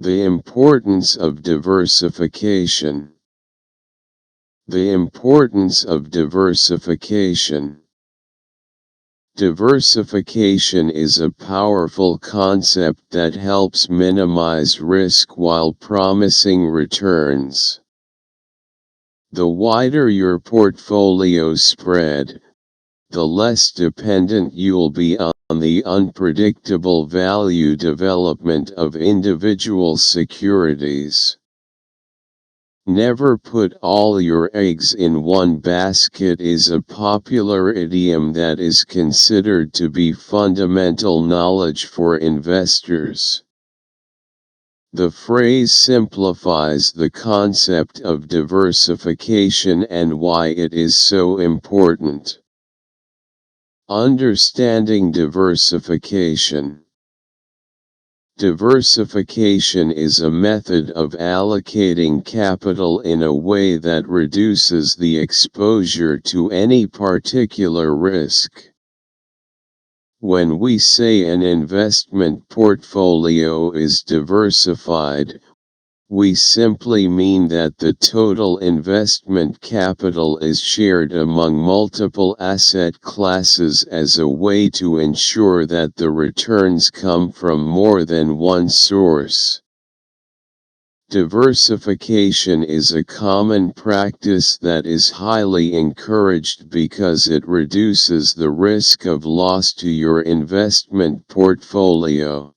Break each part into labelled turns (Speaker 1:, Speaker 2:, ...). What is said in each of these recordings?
Speaker 1: The importance of diversification. The importance of diversification. Diversification is a powerful concept that helps minimize risk while promising returns. The wider your portfolio spread, the less dependent you'll be on the unpredictable value development of individual securities. Never put all your eggs in one basket is a popular idiom that is considered to be fundamental knowledge for investors. The phrase simplifies the concept of diversification and why it is so important. Understanding diversification. Diversification is a method of allocating capital in a way that reduces the exposure to any particular risk. When we say an investment portfolio is diversified, we simply mean that the total investment capital is shared among multiple asset classes as a way to ensure that the returns come from more than one source. Diversification is a common practice that is highly encouraged because it reduces the risk of loss to your investment portfolio.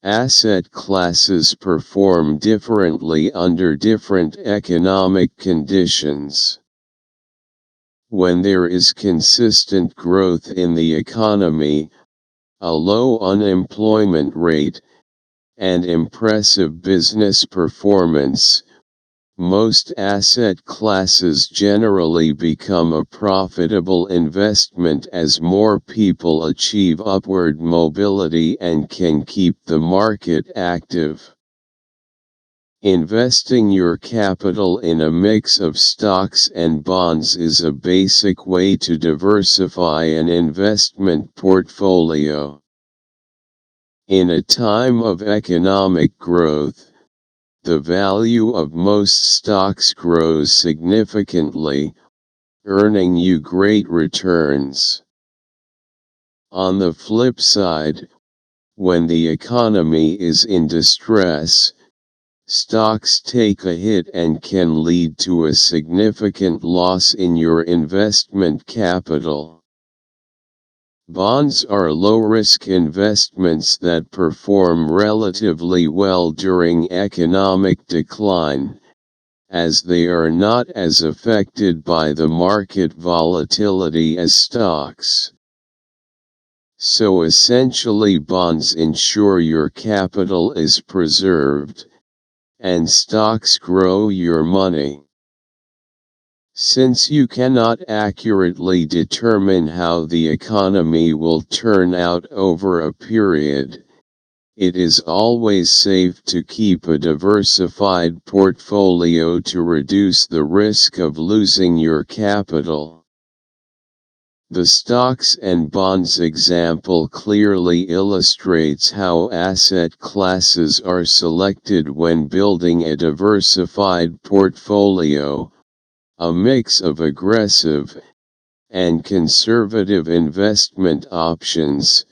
Speaker 1: Asset classes perform differently under different economic conditions. When there is consistent growth in the economy, a low unemployment rate, and impressive business performance, most asset classes generally become a profitable investment as more people achieve upward mobility and can keep the market active. Investing your capital in a mix of stocks and bonds is a basic way to diversify an investment portfolio. In a time of economic growth, the value of most stocks grows significantly, earning you great returns. On the flip side, when the economy is in distress, stocks take a hit and can lead to a significant loss in your investment capital. Bonds are low-risk investments that perform relatively well during economic decline, as they are not as affected by the market volatility as stocks. So essentially, bonds ensure your capital is preserved, and stocks grow your money. Since you cannot accurately determine how the economy will turn out over a period, it is always safe to keep a diversified portfolio to reduce the risk of losing your capital. The stocks and bonds example clearly illustrates how asset classes are selected when building a diversified portfolio, a mix of aggressive and conservative investment options,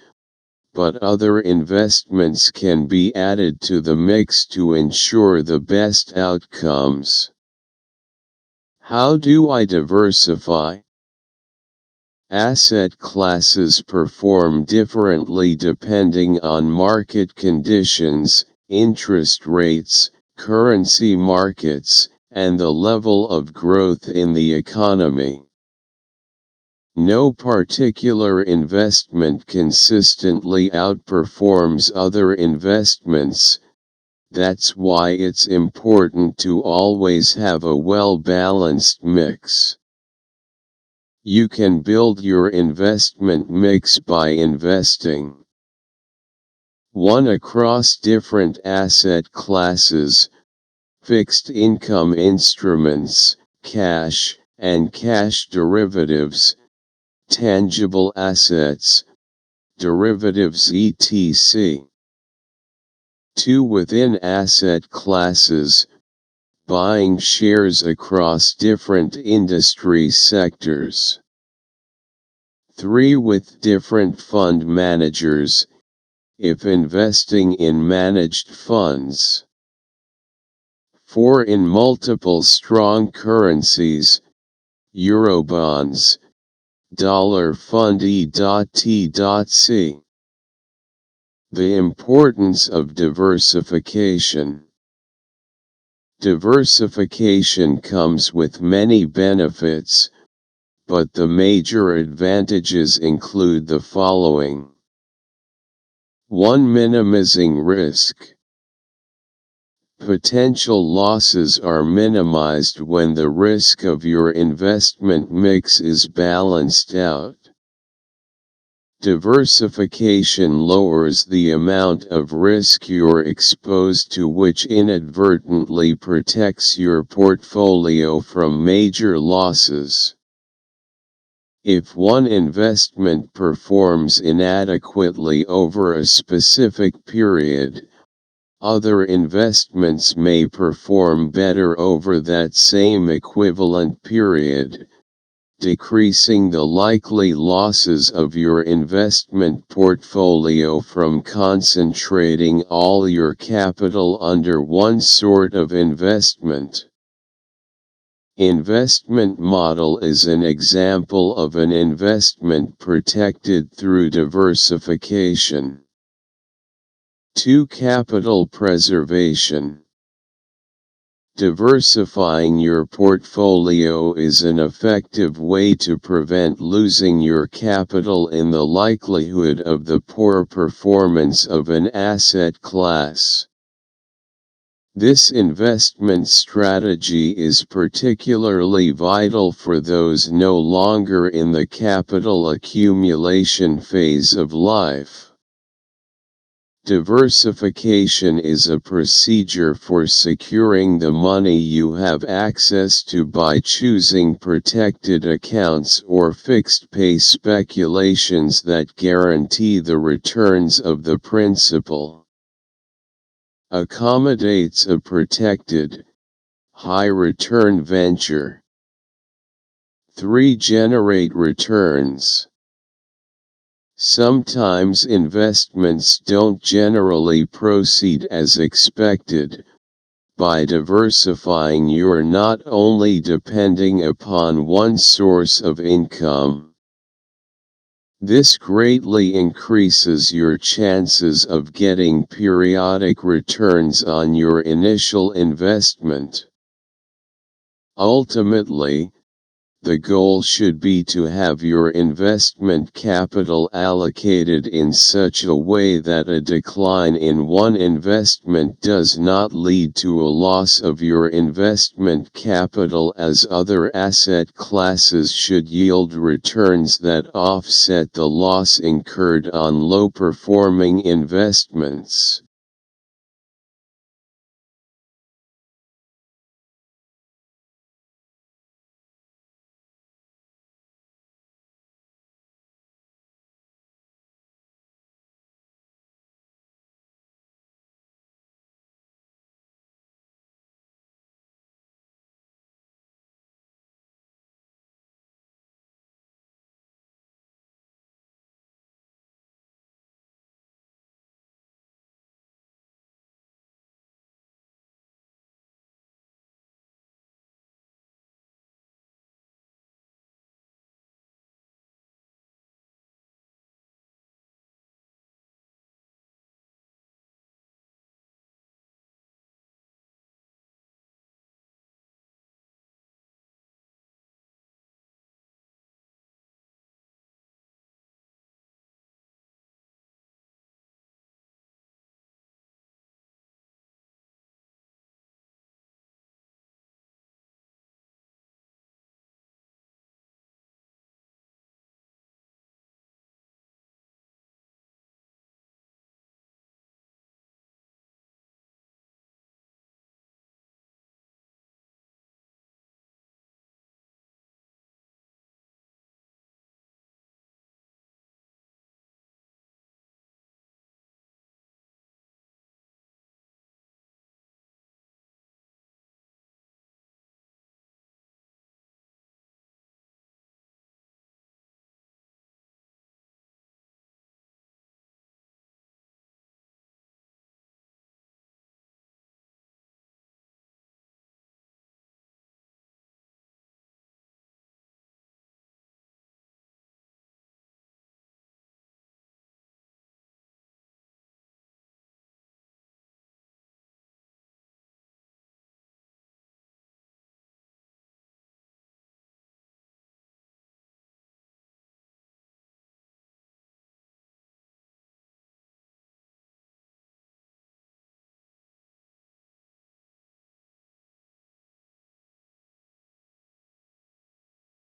Speaker 1: but other investments can be added to the mix to ensure the best outcomes. How do I diversify? Asset classes perform differently depending on market conditions, interest rates, currency markets, and the level of growth in the economy. No particular investment consistently outperforms other investments. That's why it's important to always have a well-balanced mix. You can build your investment mix by investing 1. Across different asset classes, fixed income instruments, cash, and cash derivatives, tangible assets, derivatives etc. 2. Within asset classes, buying shares across different industry sectors. 3. With different fund managers, if investing in managed funds. 4. In multiple strong currencies, Eurobonds, dollar fund E.T.C. The importance of diversification. Diversification comes with many benefits, but the major advantages include the following. 1. Minimizing risk. Potential losses are minimized when the risk of your investment mix is balanced out. Diversification lowers the amount of risk you're exposed to, which inadvertently protects your portfolio from major losses. If one investment performs inadequately over a specific period, other investments may perform better over that same equivalent period, decreasing the likely losses of your investment portfolio from concentrating all your capital under one sort of investment. Investment model is an example of an investment protected through diversification. 2. Capital preservation. Diversifying your portfolio is an effective way to prevent losing your capital in the likelihood of the poor performance of an asset class. This investment strategy is particularly vital for those no longer in the capital accumulation phase of life. Diversification is a procedure for securing the money you have access to by choosing protected accounts or fixed-pay speculations that guarantee the returns of the principal. Accommodates a protected, high-return venture. 3. Generate returns. Sometimes investments don't generally proceed as expected. By diversifying, you're not only depending upon one source of income. This greatly increases your chances of getting periodic returns on your initial investment. Ultimately, the goal should be to have your investment capital allocated in such a way that a decline in one investment does not lead to a loss of your investment capital, as other asset classes should yield returns that offset the loss incurred on low-performing investments.